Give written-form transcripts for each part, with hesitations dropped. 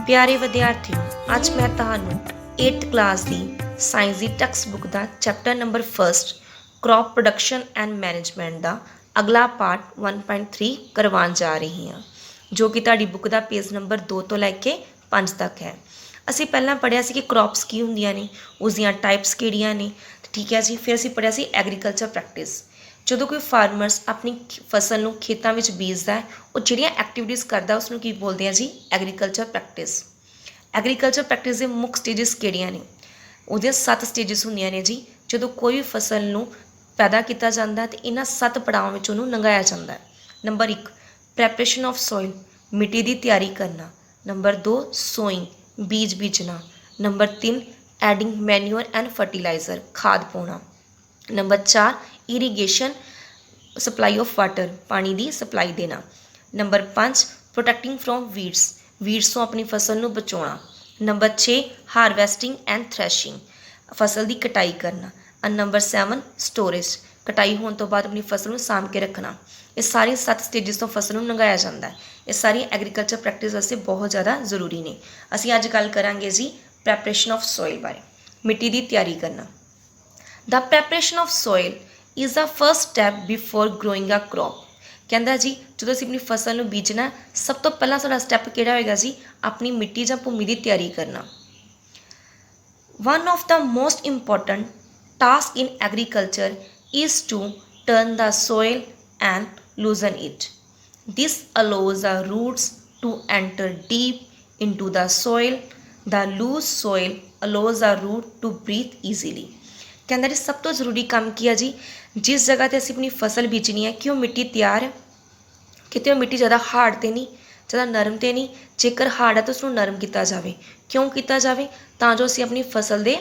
प्यारे विद्यार्थियों, अज मैं तुहानू 8th क्लास की साइंस की टैक्सट बुक का chapter number 1 crop production and management का अगला पार्ट 1.3 करवान जा रही हाँ, जो कि तुहाडी बुक का पेज नंबर 2 तो लैके 5 तक है। असी पहला पढ़िया कि क्रॉप्स की होंदियां ने, उसदियां टाइप्स किहड़ियां ने, ठीक है जी। फिर असी पढ़िया सी एग्रीकल्चर प्रैक्टिस। जो कोई फार्मर्स अपनी फसल को खेतों में बीजता है, वो जिहड़ियां एक्टिविटीज़ करता उसनूं की बोलते हैं जी एग्रीकल्चर प्रैक्टिस। एग्रीकल्चर प्रैक्टिस के मुख्य स्टेजिस किहड़ियां ने? उहदियां 7 स्टेजिस होंदियां ने जी। जो कोई भी फसल नूं पैदा किया जाता है तो इन्हां 7 पड़ावां विच उहनूं लंघाया जाता है। नंबर 1 प्रैपरेशन ऑफ सॉइल, मिट्टी की तैयारी करना। नंबर 2 सोइंग, बीज बीजना। Number 3 adding manure and fertiliser, खाद पाउणा। Number 4 irrigation, supply of water, पानी की सप्लाई देना। नंबर 5 प्रोटैक्टिंग फ्रॉम वीड्स तो अपनी फसल को बचाना। नंबर 6 हारवैसटिंग एंड थ्रैशिंग, फसल की कटाई करना। एंड नंबर 7 स्टोरेज, कटाई होने तो बाद अपनी फसल को साम के रखना। ये सारी 7 स्टेजिस तो फसल को लंघाया जाता है। ये सारी एग्रीकल्चर प्रैक्टिस वास्ते बहुत ज़्यादा जरूरी ने। असी अज गल करांगे जी प्रैपरेशन ऑफ सॉइल बारे, मिट्टी की तैयारी करना। The preparation of soil is the first step before growing a crop. कहता जी जो असीं अपनी फसल को बीजना, सब तो पहला साडा स्टैप किहड़ा होएगा जी, अपनी मिट्टी जां भूमि की तैयारी करना। One of the most important task in agriculture is to turn the soil and loosen it. This allows the roots to enter deep into the soil. The loose soil allows the root to breathe easily. कहता जी सब तो जरूरी काम की है जी, जिस जगह पर असीं अपनी फसल बीजनी है कि वो मिट्टी तैयार है, कितने वो मिट्टी ज़्यादा हार्ड तो नहीं, ज़्यादा नरम तो नहीं। जेकर हार्ड है तो उसको नरम किया जाए। क्यों किया जाए? तो जो असीं अपनी फसल के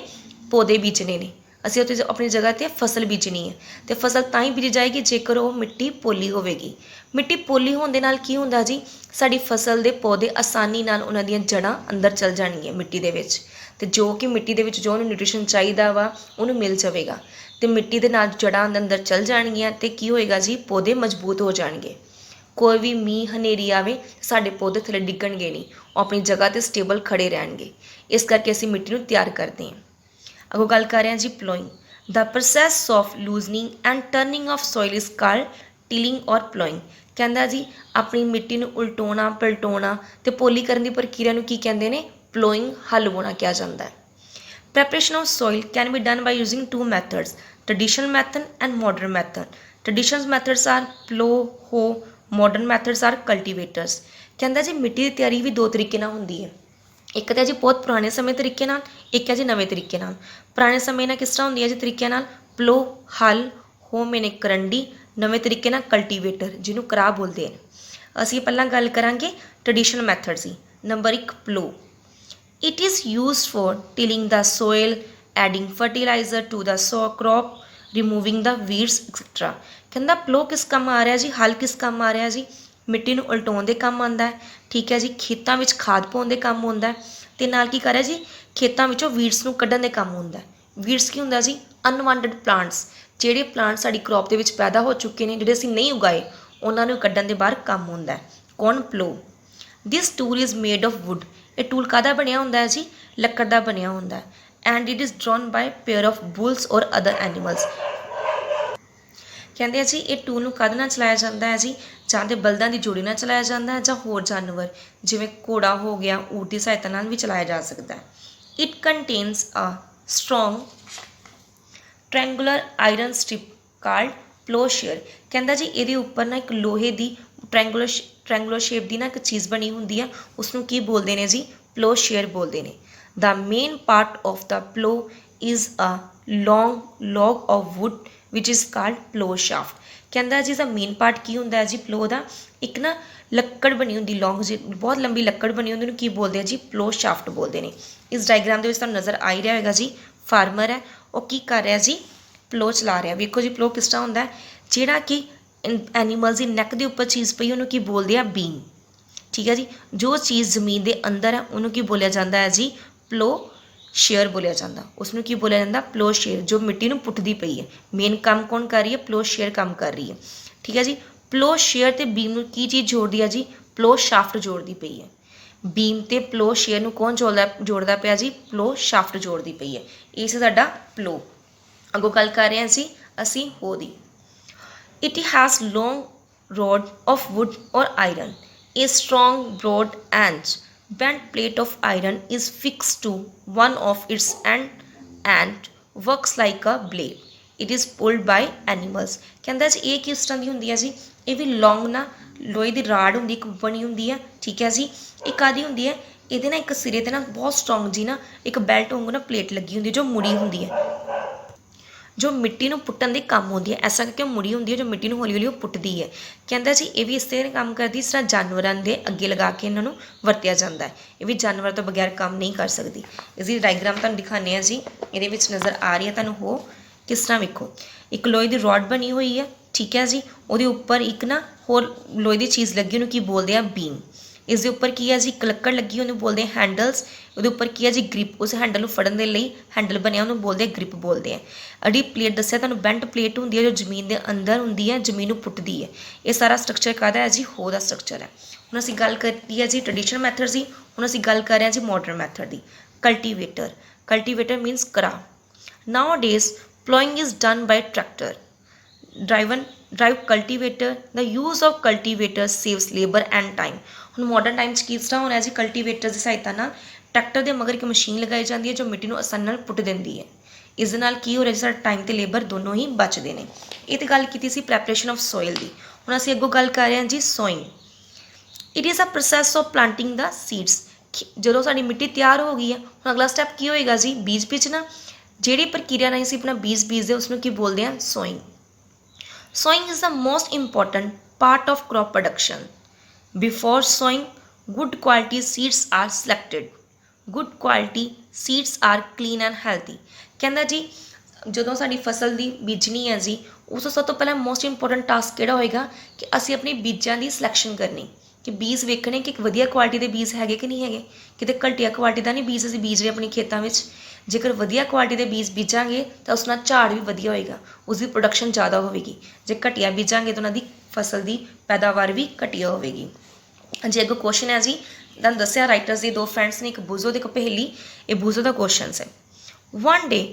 पौधे बीजने ने, असीं उत्थे अपनी जगह पर फसल बीजनी है, तो फसल तां ही बीजी जाएगी जेकर वो मिट्टी पोली होवेगी। मिट्टी पोली होने नाल की हुंदा जी, साडी फसल के पौधे आसानी नाल उन्हां दीयां जड़ां अंदर चल जाणगीआं मिट्टी दे विच, ते जो कि मिट्टी दे विच जो उन्हें न्यूट्रिशन चाहिदा वा उन्हें मिल जाएगा। तो मिट्टी के नाल जड़ां अंदर चल जाणगीआं ते की होएगा जी, पौधे मजबूत हो जाएंगे। कोई भी मीह हनेरी आवे साडे पौधे थले डिगणगे नहीं, वो अपनी जगह पर स्टेबल खड़े रहेंगे। इस करके असीं मिट्टी नूं तैयार करते हैं। अगों गल कर रहे हैं जी ploughing. The process of loosening and turning of soil is called tilling और प्लोइंग। कहता जी अपनी मिट्टी नूं उल्टाउणा पलटाउणा ते पोली करने की प्रक्रिया नूं की कहते हैं? प्लोइंग, हल बोना कहा जाता है। Preparation of soil can be done by using two methods, traditional method and modern method. Traditional methods are plow, hoe, modern methods are cultivators. कहता जी मिट्टी की तैयारी भी दो तरीके नाल होंदी है। एक तो जी बहुत पुराने समय तरीके नाल, एक है जी नवे तरीके नाल। पुराने समय नाल किस तरह होंदी है जी तरीके नाल? प्लो, हल, हो मैंने करंडी, नवे तरीके नाल कल्टीवेटर, जिन्हों करा बोलते हैं। असीं पहलां गल करांगे ट्रेडिशनल मैथड की। Number 1 plough. It is used for tilling the soil, adding fertilizer to the crop, removing the weeds, etc. कहता प्लो किस काम आ रहा जी, हल किस काम आ रहा जी, मिट्टी नूं उल्टाउण दे काम आंदा है, ठीक है जी। खेतों में खाद पाउण दे काम आंदा है, ते नाल की कर रहा जी, खेतों विचों वीड्स नूं कड्ढण दे काम आंदा है। वीड्स की हुंदा जी? अनवांटेड प्लांट्स, जिहड़े प्लांट साडी क्रॉप दे विच पैदा हो चुके हैं, जिहड़े असीं नहीं उगाए, उन्हां नूं कड्ढण दे बाहर काम आंदा है। कौन? Plough. This tool is made of wood. ये टूल काहदा बनिया होंदा है जी? लक्कड़ दा बनिया होंदा है। And it is drawn by pair of bulls और अदर एनिमल्स। कहते हैं जी ये टूल नूं काहदे नाल चलाया जाता है जी, जां ते बलदां दी जोड़ी नाल चलाया जाता है, जां होर जानवर जिवें घोड़ा हो गया, ऊँट की सहायता नाल भी चलाया जा सकता है। It contains a strong triangular iron strip called ploughshare. कहता जी ये उपर ना एक लोहे की ट्रैंगुलर शेप की ना एक चीज़ बनी होंगी है, उसनों की बोलते हैं जी? प्लोशेयर बोलते हैं। The main part of the plough is a long log of wood which is called plough shaft. कहता जी द मेन पार्ट की होंदा है जी प्लो का? एक ना लक्कड़ बनी होंगी, लॉन्ग जी बहुत लंबी लक्कड़ बनी होंगी, की बोलते हैं जी? प्लो शाफ्ट बोलते हैं। इस डायग्राम के नज़र आ ही रहा होगा जी, फार्मर है वो की कर रहा जी, प्लो चला रहा। वेखो जी प्लो किस तरह होंदा है, जिहड़ा कि एनीमल्स की नैक के उपर चीज़ पई उन्होंने की बोलते हैं? बीम, ठीक है जी। जो चीज़ जमीन के अंदर है उन्होंने की बोलिया जाता है जी? प्लो शेयर बोलिया जाता। उसनों की बोलिया जाता? प्लो शेयर। जो मिट्टी नूं पुट्टदी पई है, मेन काम कौन कर रही है? प्लो शेयर काम कर रही है, ठीक है जी। प्लो शेयर ते बीम नूं की चीज़ जोड़दी है जी? प्लो शाफ्ट जोड़दी पई है। ਬੀਮ ਤੇ ਪਲੋ ਸ਼ੇਅਰ ਨੂੰ ਕੌਣ ਜੋੜਦਾ ਪਿਆ ਜੀ? ਪਲੋ ਸ਼ਾਫਟ ਜੋੜਦੀ ਪਈ ਹੈ। ਇਹ ਸੀ ਸਾਡਾ ਪਲੋ। ਅੱਗੋਂ ਗੱਲ ਕਰ ਰਹੇ ਹਾਂ ਜੀ ਅਸੀਂ ਹੋ ਦੀ। It has long rod of wood or iron. A strong, broad and bent plate of iron is fixed to one of its end and works like a blade. It is pulled by animals. ਕਹਿੰਦਾ ਜੀ ਇਹ ਕਿਸ ਤਰ੍ਹਾਂ ਦੀ ਹੁੰਦੀ ਹੈ ਜੀ? ਇਹ ਵੀ ਲੌਂਗ ਨਾ ਲੋਹੇ ਦੀ ਰਾਡ ਹੁੰਦੀ, ਇੱਕ ਬਣੀ ਹੁੰਦੀ ਹੈ, ਠੀਕ ਹੈ ਜੀ। ਇਹ ਕਾਹਦੀ ਹੁੰਦੀ ਹੈ? ਇਹਦੇ ਨਾ ਇੱਕ ਸਿਰੇ 'ਤੇ ਨਾ ਬਹੁਤ ਸਟਰੋਂਗ ਜੀ ਨਾ ਇੱਕ ਬੈਲਟ ਵਾਂਗੂ ਨਾ ਪਲੇਟ ਲੱਗੀ ਹੁੰਦੀ ਜੋ ਮੁੜੀ ਹੁੰਦੀ ਹੈ, ਜੋ ਮਿੱਟੀ ਨੂੰ ਪੁੱਟਣ ਦੇ ਕੰਮ ਆਉਂਦੀ ਹੈ। ਐਸਾ ਕਰਕੇ ਮੁੜੀ ਹੁੰਦੀ ਹੈ ਜੋ ਮਿੱਟੀ ਨੂੰ ਹੌਲੀ ਹੌਲੀ ਉਹ ਪੁੱਟਦੀ ਹੈ। ਕਹਿੰਦਾ ਜੀ ਇਹ ਵੀ ਇਸ ਤਰ੍ਹਾਂ ਕੰਮ ਕਰਦੀ ਇਸ ਤਰ੍ਹਾਂ ਜਾਨਵਰਾਂ ਦੇ ਅੱਗੇ ਲਗਾ ਕੇ ਇਹਨਾਂ ਨੂੰ ਵਰਤਿਆ ਜਾਂਦਾ ਹੈ। ਇਹ ਵੀ ਜਾਨਵਰ ਤੋਂ ਬਗੈਰ ਕੰਮ ਨਹੀਂ ਕਰ ਸਕਦੀ। ਇਸਦੀ ਡਾਇਗਰਾਮ ਤੁਹਾਨੂੰ ਦਿਖਾਉਂਦੇ ਹਾਂ ਜੀ। ਇਹਦੇ ਵਿੱਚ ਨਜ਼ਰ ਆ ਰਹੀ ਹੈ ਤੁਹਾਨੂੰ ਹੋ ਕਿਸ ਤਰ੍ਹਾਂ ਵੇਖੋ। ਇੱਕ ਲੋਹੇ ਦੀ ਰੋਡ ਬਣੀ ਹੋਈ ਹੈ, ਠੀਕ ਹੈ ਜੀ। ਉਹਦੇ ਉੱਪਰ ਇੱਕ ਨਾ ਹੋਰ ਲੋਹੇ ਦੀ ਚੀਜ਼ ਲੱਗੀ, ਉਹਨੂੰ ਕੀ ਬੋਲਦੇ ਆ? ਬੀਮ। ਇਸ ਦੇ ਉੱਪਰ ਕੀ ਹੈ ਜੀ? ਇੱਕ ਲੱਕੜ ਲੱਗੀ, ਉਹਨੂੰ ਬੋਲਦੇ ਆ ਹੈਂਡਲਸ। ਉਹਦੇ ਉੱਪਰ ਕੀ ਹੈ ਜੀ? ਗ੍ਰਿਪ। ਉਸ ਹੈਂਡਲ ਨੂੰ ਫੜਨ ਦੇ ਲਈ ਹੈਂਡਲ ਬਣਿਆ, ਉਹਨੂੰ ਬੋਲਦੇ ਆ ਗ੍ਰਿਪ ਬੋਲਦੇ ਆ। ਅੜੀ ਪਲੇਟ ਦੱਸਿਆ ਤੁਹਾਨੂੰ, ਬੈਂਟ ਪਲੇਟ ਹੁੰਦੀ ਹੈ ਜੋ ਜ਼ਮੀਨ ਦੇ ਅੰਦਰ ਹੁੰਦੀ ਹੈ, ਜ਼ਮੀਨ ਨੂੰ ਪੁੱਟਦੀ ਹੈ। ਇਹ ਸਾਰਾ ਸਟਰਕਚਰ ਕਾਹਦਾ ਹੈ ਜੀ? ਹੋ ਦਾ ਸਟਰਕਚਰ ਹੈ। ਹੁਣ ਅਸੀਂ ਗੱਲ ਕਰੀ ਹੈ ਜੀ ਟ੍ਰੈਡੀਸ਼ਨਲ ਮੈਥਡ ਦੀ। ਹੁਣ ਅਸੀਂ ਗੱਲ ਕਰ ਰਹੇ ਹਾਂ ਜੀ ਮਾਡਰਨ ਮੈਥਡ ਦੀ। ਕਲਟੀਵੇਟਰ। ਕਲਟੀਵੇਟਰ ਮੀਨਸ ਕਰਾ। ਨਾਓ days ploughing is done by tractor drive cultivator. The use of cultivator saves labor and time. ਹੁਣ ਮਾਡਰਨ ਟਾਈਮ 'ਚ ਕਿਸ ਤਰ੍ਹਾਂ ਹੋਣਾ ਜੀ? ਕਲਟੀਵੇਟਰ ਦੀ ਸਹਾਇਤਾ ਨਾਲ ਟਰੈਕਟਰ ਦੇ ਮਗਰ ਇੱਕ ਮਸ਼ੀਨ ਲਗਾਈ ਜਾਂਦੀ ਹੈ ਜੋ ਮਿੱਟੀ ਨੂੰ ਆਸਾਨੀ ਨਾਲ ਪੁੱਟ ਦਿੰਦੀ ਹੈ। ਇਸ ਦੇ ਨਾਲ ਕੀ ਹੋ ਰਿਹਾ ਜੀ? ਸਾਡਾ ਟਾਈਮ ਤੇ ਲੇਬਰ ਦੋਨੋਂ ਹੀ ਬਚਦੇ ਨੇ। ਇਹ ਤੇ ਗੱਲ ਕੀਤੀ ਸੀ ਪ੍ਰੈਪਰੇਸ਼ਨ ਆਫ ਸੋਇਲ ਦੀ। ਹੁਣ ਅਸੀਂ ਅੱਗੋਂ ਗੱਲ ਕਰ ਰਹੇ ਹਾਂ ਜੀ sowing. It is a process of planting the seeds. ਜਦੋਂ ਸਾਡੀ ਮਿੱਟੀ ਤਿਆਰ ਹੋ ਗਈ ਹੈ, ਹੁਣ ਅਗਲਾ ਸਟੈਪ ਕੀ ਹੋਏਗਾ ਜੀ? ਬੀਜ ਬੀਜਣਾ। ਜਿਹੜੀ ਪ੍ਰਕਿਰਿਆ ਰਾਹੀਂ ਅਸੀਂ ਆਪਣਾ ਬੀਜ ਬੀਜਦੇ ਉਸਨੂੰ ਕੀ ਬੋਲਦੇ ਹਾਂ? Sowing. Sowing is the most important part of crop production. Before sowing, good quality seeds are selected. Good quality seeds are clean and healthy. ਕਹਿੰਦਾ ਜੀ ਜਦੋਂ ਸਾਡੀ ਫਸਲ ਦੀ ਬੀਜਣੀ ਹੈ ਜੀ, ਉਸ ਤੋਂ ਸਭ ਤੋਂ ਪਹਿਲਾਂ ਮੋਸਟ ਇੰਪੋਰਟੈਂਟ ਟਾਸਕ ਕਿਹੜਾ ਹੋਏਗਾ ਕਿ ਅਸੀਂ ਆਪਣੇ ਬੀਜਾਂ ਦੀ ਸਿਲੈਕਸ਼ਨ ਕਰਨੀ, ਕਿ ਬੀਜ ਵੇਖਣੇ ਕਿ ਇੱਕ ਵਧੀਆ ਕੁਆਲਿਟੀ ਦੇ ਬੀਜ ਹੈਗੇ ਕਿ ਨਹੀਂ ਹੈਗੇ। ਕਿਤੇ ਘਟੀਆ ਕੁਆਲਿਟੀ ਦਾ ਨਹੀਂ ਬੀਜ ਅਸੀਂ ਬੀਜ ਰਹੇ ਆਪਣੀ ਖੇਤਾਂ ਵਿੱਚ। ਜੇਕਰ ਵਧੀਆ ਕੁਆਲਿਟੀ ਦੇ ਬੀਜ ਬੀਜਾਂਗੇ ਤਾਂ ਉਸ ਨਾਲ ਝਾੜ ਵੀ ਵਧੀਆ ਹੋਏਗਾ, ਉਸਦੀ ਪ੍ਰੋਡਕਸ਼ਨ ਜ਼ਿਆਦਾ ਹੋਵੇਗੀ। ਜੇ ਘਟੀਆ ਬੀਜਾਂਗੇ ਤਾਂ ਉਹਨਾਂ ਦੀ ਫਸਲ ਦੀ ਪੈਦਾਵਾਰ ਵੀ ਘਟੀਆ ਹੋਵੇਗੀ। ਜੇ ਅੱਗੋਂ ਕੁਐਸਚਨ ਹੈ ਜੀ, ਤੁਹਾਨੂੰ ਦੱਸਿਆ ਰਾਈਟਰਸ ਦੇ ਦੋ ਫਰੈਂਡਸ ਨੇ, ਇੱਕ ਬੂਜ਼ੋ ਤੇ ਇੱਕ ਪਹੇਲੀ। ਇਹ ਬੂਜ਼ੋ ਦਾ ਕੁਐਸਚਨ ਹੈ। One day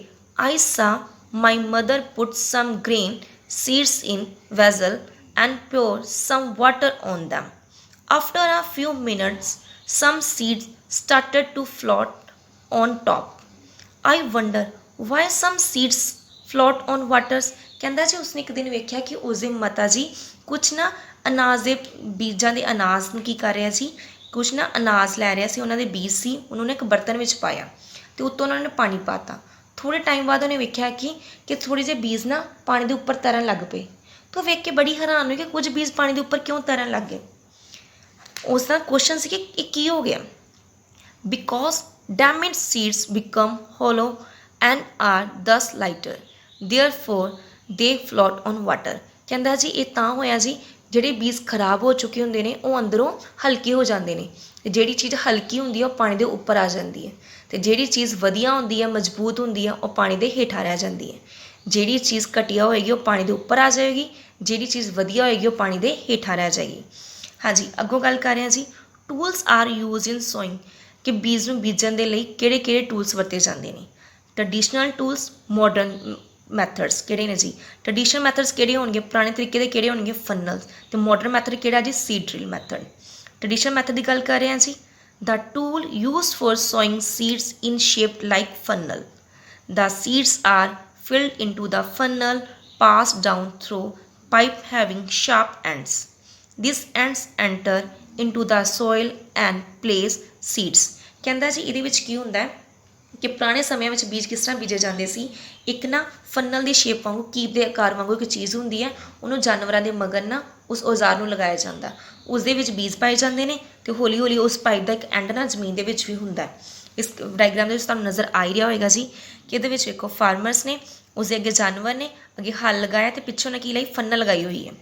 I saw my mother put some grain seeds in vessel and pour some water on them. After a few minutes, some seeds started to float on top. I wonder why some seeds float on waters. ਕਹਿੰਦਾ ਜੀ ਉਸਨੇ ਇੱਕ ਦਿਨ ਵੇਖਿਆ ਕਿ ਉਸਦੇ ਮਾਤਾ ਜੀ ਕੁਛ ਨਾ ਅਨਾਜ ਦੇ ਬੀਜਾਂ ਦੇ ਅਨਾਜ ਨੂੰ ਕੀ ਕਰ ਰਿਹਾ ਸੀ? ਕੁਛ ਨਾ ਅਨਾਜ ਲੈ ਰਿਹਾ ਸੀ, ਉਹਨਾਂ ਦੇ ਬੀਜ ਸੀ, ਉਹਨਾਂ ਨੇ ਇੱਕ ਬਰਤਨ ਵਿੱਚ ਪਾਇਆ ਅਤੇ ਉੱਤੋਂ ਉਹਨਾਂ ਨੇ ਪਾਣੀ ਪਾਤਾ। ਥੋੜ੍ਹੇ ਟਾਈਮ ਬਾਅਦ ਉਹਨੇ ਵੇਖਿਆ ਕਿ ਥੋੜ੍ਹੇ ਜਿਹੇ ਬੀਜ ਨਾ ਪਾਣੀ ਦੇ ਉੱਪਰ ਤੈਰਨ ਲੱਗ ਪਏ। ਤਾਂ ਵੇਖ ਕੇ ਬੜੀ ਹੈਰਾਨ ਹੋਈ ਕਿ ਕੁਝ ਬੀਜ ਪਾਣੀ ਦੇ ਉੱਪਰ ਕਿਉਂ ਤੈਰਨ ਲੱਗ ਗਏ। ਉਸ ਦਾ ਕੁਐਸਚਨ ਸੀ ਕਿ ਇਹ ਕੀ ਹੋ ਗਿਆ? Because damaged seeds become hollow and are thus lighter. Therefore, they float on water. ਕਹਿੰਦਾ ਜੀ ਇਹ ਤਾਂ ਹੋਇਆ ਜੀ, ਜਿਹੜੇ ਬੀਜ ਖਰਾਬ ਹੋ ਚੁੱਕੇ ਹੁੰਦੇ ਨੇ ਉਹ ਅੰਦਰੋਂ ਹਲਕੇ ਹੋ ਜਾਂਦੇ ਨੇ, ਅਤੇ ਜਿਹੜੀ ਚੀਜ਼ ਹਲਕੀ ਹੁੰਦੀ ਹੈ ਉਹ ਪਾਣੀ ਦੇ ਉੱਪਰ ਆ ਜਾਂਦੀ ਹੈ, ਅਤੇ ਜਿਹੜੀ ਚੀਜ਼ ਵਧੀਆ ਹੁੰਦੀ ਹੈ ਮਜ਼ਬੂਤ ਹੁੰਦੀ ਹੈ ਉਹ ਪਾਣੀ ਦੇ ਹੇਠਾਂ ਰਹਿ ਜਾਂਦੀ ਹੈ। ਜਿਹੜੀ ਚੀਜ਼ ਘਟੀਆ ਹੋਏਗੀ ਉਹ ਪਾਣੀ ਦੇ ਉੱਪਰ ਆ ਜਾਏਗੀ, ਜਿਹੜੀ ਚੀਜ਼ ਵਧੀਆ ਹੋਏਗੀ ਉਹ ਪਾਣੀ ਦੇ ਹੇਠਾਂ ਰਹਿ ਜਾਏਗੀ। ਹਾਂਜੀ, ਅੱਗੋਂ ਗੱਲ ਕਰ ਰਹੇ ਹਾਂ ਜੀ ਟੂਲਸ ਆਰ ਯੂਜ਼ ਇਨ ਸੋਇੰਗ। ਕਿ ਬੀਜ ਨੂੰ ਬੀਜਣ ਦੇ ਲਈ ਕਿਹੜੇ ਕਿਹੜੇ ਟੂਲਸ ਵਰਤੇ ਜਾਂਦੇ ਨੇ? ਟਰਡੀਸ਼ਨਲ ਟੂਲਸ, ਮਾਡਰਨ ਮੈਥਡਸ ਕਿਹੜੇ ਨੇ ਜੀ? ਟਰਡੀਸ਼ਨਲ ਮੈਥਡਸ ਕਿਹੜੇ ਹੋਣਗੇ? ਪੁਰਾਣੇ ਤਰੀਕੇ ਦੇ ਕਿਹੜੇ ਹੋਣਗੇ? ਫਨਲਸ। ਅਤੇ ਮਾਡਰਨ ਮੈਥਡ ਕਿਹੜਾ ਜੀ? Seed drill method. Traditional method ਦੀ ਗੱਲ ਕਰ ਰਹੇ ਹਾਂ ਜੀ। The tool used for sowing seeds in shaped like funnel. The seeds are filled into the funnel, passed down through pipe having sharp ends. This ends enter into the soil and place seeds. ਕਹਿੰਦਾ ਜੀ ਇਹਦੇ ਵਿੱਚ ਕੀ ਹੁੰਦਾ ਹੈ ਕਿ ਪੁਰਾਣੇ ਸਮਿਆਂ ਵਿੱਚ ਬੀਜ ਕਿਸ ਤਰ੍ਹਾਂ ਬੀਜੇ ਜਾਂਦੇ ਸੀ? ਇੱਕ ਨਾ ਫਨਲ ਦੀ ਸ਼ੇਪ ਵਾਂਗੂ, ਕੀਪ ਦੇ ਆਕਾਰ ਵਾਂਗੂ ਇੱਕ ਚੀਜ਼ ਹੁੰਦੀ ਹੈ, ਉਹਨੂੰ ਜਾਨਵਰਾਂ ਦੇ ਮਗਰ ਨਾ ਉਸ ਔਜ਼ਾਰ ਨੂੰ ਲਗਾਇਆ ਜਾਂਦਾ, ਉਸ ਦੇ ਵਿੱਚ ਬੀਜ ਪਾਏ ਜਾਂਦੇ ਨੇ ਅਤੇ ਹੌਲੀ ਹੌਲੀ ਉਸ ਪਾਈਪ ਦਾ ਇੱਕ ਐਂਡ ਨਾ ਜ਼ਮੀਨ ਦੇ ਵਿੱਚ ਵੀ ਹੁੰਦਾ। ਇਸ ਡਾਇਗਰਾਮ ਦੇ ਵਿੱਚ ਤੁਹਾਨੂੰ ਨਜ਼ਰ ਆ ਹੀ ਰਿਹਾ ਹੋਏਗਾ ਜੀ ਕਿ ਇਹਦੇ ਵਿੱਚ ਵੇਖੋ ਫਾਰਮਰਸ ਨੇ, ਉਸਦੇ ਅੱਗੇ ਜਾਨਵਰ ਨੇ, ਅੱਗੇ ਹੱਲ ਲਗਾਇਆ ਅਤੇ ਪਿੱਛੋਂ ਨੇ ਕੀ ਲਈ? ਫਨਲ ਲਗਾਈ ਹੋਈ ਹੈ।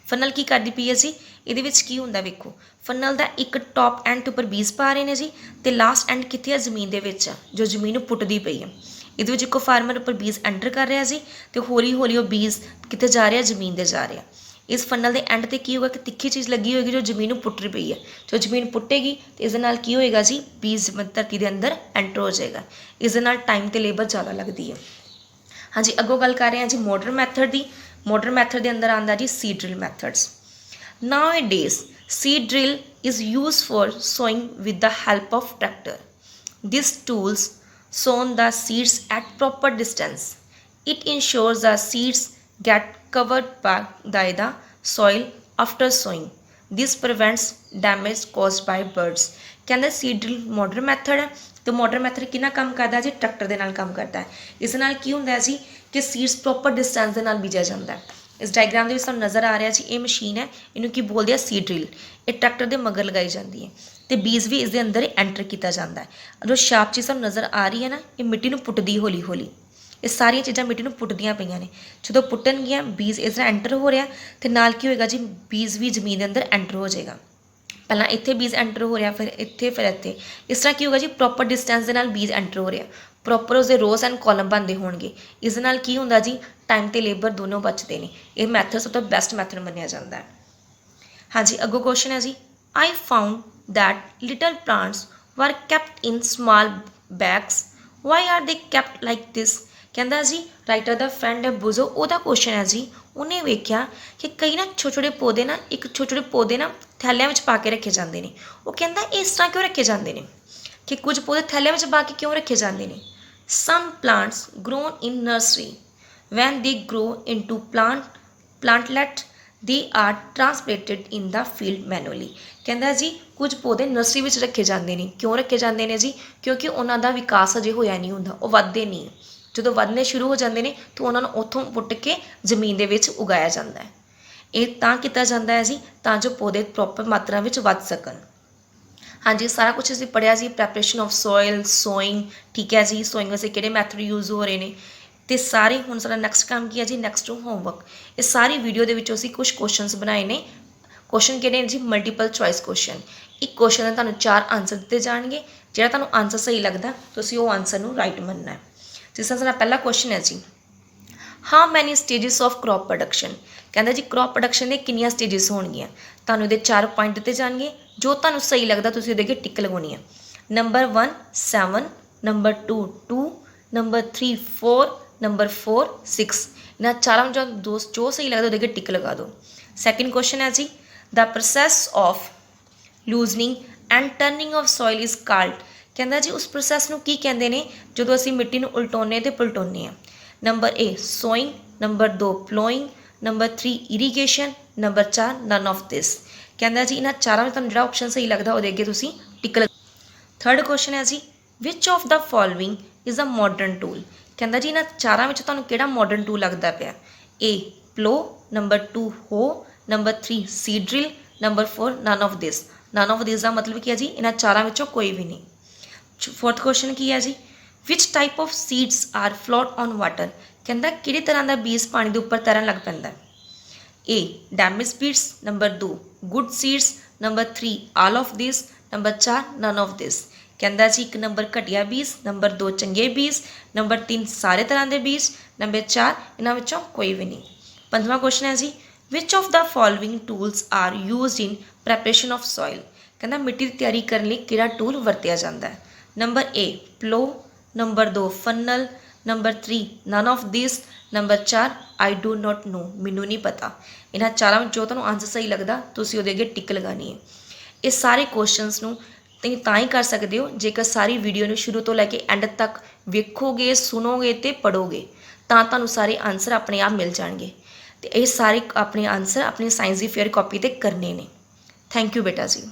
ਫਨਲ ਕੀ ਕਰਦੀ ਪਈ ਹੈ ਜੀ? ਇਹਦੇ ਵਿੱਚ ਕੀ ਹੁੰਦਾ ਵੇਖੋ, ਫਨਲ ਦਾ ਇੱਕ ਟੌਪ ਐਂਡ ਉੱਪਰ ਬੀਜ ਪਾ ਰਹੇ ਨੇ ਜੀ, ਅਤੇ ਲਾਸਟ ਐਂਡ ਕਿੱਥੇ ਹੈ? ਜ਼ਮੀਨ ਦੇ ਵਿੱਚ ਆ, ਜੋ ਜ਼ਮੀਨ ਨੂੰ ਪੁੱਟਦੀ ਪਈ ਹੈ। ਇਹਦੇ ਵਿੱਚ ਇੱਕੋ ਫਾਰਮਰ ਉੱਪਰ ਬੀਜ ਐਂਟਰ ਕਰ ਰਿਹਾ ਜੀ, ਅਤੇ ਹੌਲੀ ਹੌਲੀ ਉਹ ਬੀਜ ਕਿੱਥੇ ਜਾ ਰਿਹਾ? ਜ਼ਮੀਨ ਦੇ ਜਾ ਰਿਹਾ। इस फनल के एंड ते की होगा कि तिखी चीज़ लगी होगी जो जमीन नूं पुट रही पई है। जो जमीन पुटेगी तो इस नाल की होएगा जी, बीज धरती के अंदर एंटर हो जाएगा। इस नाल टाइम ते लेबर ज़्यादा लगती है। हाँ जी, अगों गल कर रहे हैं जी मॉडर्न मैथड की। मॉडर्न मैथड के अंदर आंदा जी seed drill methods. Nowadays, seed drill is used for sowing with the help of tractor. These tools sow the seeds at proper distance. It ensures the seeds get covered by the soil after sowing. This prevents damage caused by birds. कहते seed drill modern method है, तो modern method कितना काम करता है जी, tractor के नाल काम करता है। इस नाल की होंदा है जी कि सीड्स प्रॉपर डिस्टेंस के नाल बीजा जाता है। इस डायग्राम के नज़र आ रहा जी, ये मशीन है, इनू की बोलते हैं सीड ड्रिल। ये ट्रैक्टर के मगर लगाई जाती है तो बीज भी इसके अंदर एंटर किया जाता है। जो शार्प चीज़ नज़र आ रही है ना, ये मिट्टी को पुटदी हौली हौली, ये सारिया चीज़ां मिट्टी को पुटदियाँ पईयां ने। जो पुटनगियां बीज इस तरह एंटर हो रहा तो नाल की होएगा जी, बीज भी जमीन के अंदर एंटर हो जाएगा। पहला इत्थे बीज एंटर हो रहा, फिर इत्थे, इस तरह की होगा जी, प्रॉपर डिस्टेंस के नाल बीज एंटर हो रहा, प्रॉपर उसके रोज़ एंड कॉलम बनते होंगे। इस नाल की होंदा जी, टाइम ते लेबर दोनों बचते हैं। ये मैथड सब तो बेस्ट मैथड मनिया जाता है। हाँ जी, अगो क्वेश्चन है जी, I found that little plants were kept in small bags, why are they kept like this. कहता जी राइटर द फ्रेंड है बुजो, वह क्वेश्चन है जी, उन्हें वेख्या कि कई ना छोटे छोटे पौधे ना, एक छोटे छोटे पौधे ना थैलियां में पा के रखे जाते हैं। वो कहता इस तरह क्यों रखे जाते हैं कि कुछ पौधे थैलियां में पा के क्यों रखे जाते हैं। Some plants grown in nursery, when they grow into plantlet they are transplanted in the field manually. कहता जी कुछ पौधे नर्सरी में रखे जाते हैं, क्यों रखे जाते हैं जी, क्योंकि उन्होंने विकास अजे होया नहीं होंदा, वो वधदे नहीं। जो वधने शुरू हो जाते हैं तो उन्होंने उतों पुट के जमीन के विच उगाया जाता है। ये तां किया जाता है जी, तां जो पौधे प्रॉपर मात्रा में वध सकन। हाँ जी, सारा कुछ असीं पढ़िया जी, प्रैपरेशन ऑफ सॉयल, सोइंग, ठीक है जी, सोइंग वास्ते किहड़े मैथड यूज़ हो रहे हैं, तो सारे हुण साडा नैक्सट काम की है जी, नैक्सट होमवर्क। इस सारी वीडियो के विचों असीं कुछ क्वेश्चनस बनाए ने। क्वेश्चन किहड़े ने जी, मल्टीपल चॉइस क्वेश्चन। एक क्वेश्चन के तुहानूं 4 आंसर दिते जाएंगे, जिहड़ा तुहानूं आंसर सही लगदा तुसीं वो आंसर नूं राइट मनना है। जिस तरह साडा पहला क्वेश्चन है जी, how many stages of crop production. कहता जी क्रॉप प्रोडक्शन के कितनी स्टेजिस होणगियां, तुहानूं इहदे 4 पॉइंट दिते जाएंगे, जो तुहानूं सही लगदा तुसीं उहदे अगे टिक लगाउणी है। Number 1 7, number 2 2, number 3 4, number 4 6। इन्हां चारों जो सही लगदा उहदे अगे टिक लगा दो। सैकेंड क्वेश्चन है जी, the process of loosening and turning of soil is called. कहता जी उस प्रोसैस नूं की कहंदे ने जदों असीं मिट्टी नूं उलटाउने ते पलटाउने आ। Number A sowing, number 2 ploughing, number 3 irrigation, number 4 none of this. कहता जी इन्हां चारों में तुहानूं जिहड़ा ऑप्शन सही लगदा उहदे अगे तुसीं टिक लगा। थर्ड क्वेश्चन है जी, which of the following is a modern tool. कहता जी इन्हां चारों में तुहानूं किहड़ा मॉडर्न टूल लगदा पिया। ए plough, number 2 hoe, number 3 seed drill, number 4 none of this. None of this का मतलब क्या जी, इन्हां चारों विचों कोई भी नहीं। फोर्थ क्वेश्चन की है जी, which type of seeds are float on water. कहता कि तरह का बीज पानी के उपर तैरन लग पैंदा। A damage seeds, number 2 good seeds, number 3 all of this, number 4 none of this. कहता जी एक नंबर घटिया बीज, नंबर 2 चंगे बीज, नंबर 3 सारे तरह के बीज, नंबर 4 इन्हां विचों कोई भी नहीं। पंजवां क्वेश्चन है जी, which of the following tools are use in preparation of soil. कहता मिट्टी की तैयारी करने लिए किहड़ा टूल वरतिया जाता है। Number A plough, number 2 funnel, number 3 none of this, number 4 I do not know, मैनू नहीं पता। इन्हां चारों में जो तुहानूं आंसर सही लगदा तुसीं उहदे अगे टिक लगानी है। ये सारे क्वेश्चनस नूं तुसीं तां ही कर सकते हो जेकर सारी वीडियो नूं शुरू तो लैके एंड तक वेखोगे, सुनोगे तो पढ़ोगे, तां तुहानूं सारे आंसर अपने आप मिल जाएंगे। तो ये सारे अपने आंसर अपनी साइंस की फेयर कॉपी ते करने ने। थैंक यू बेटा जी।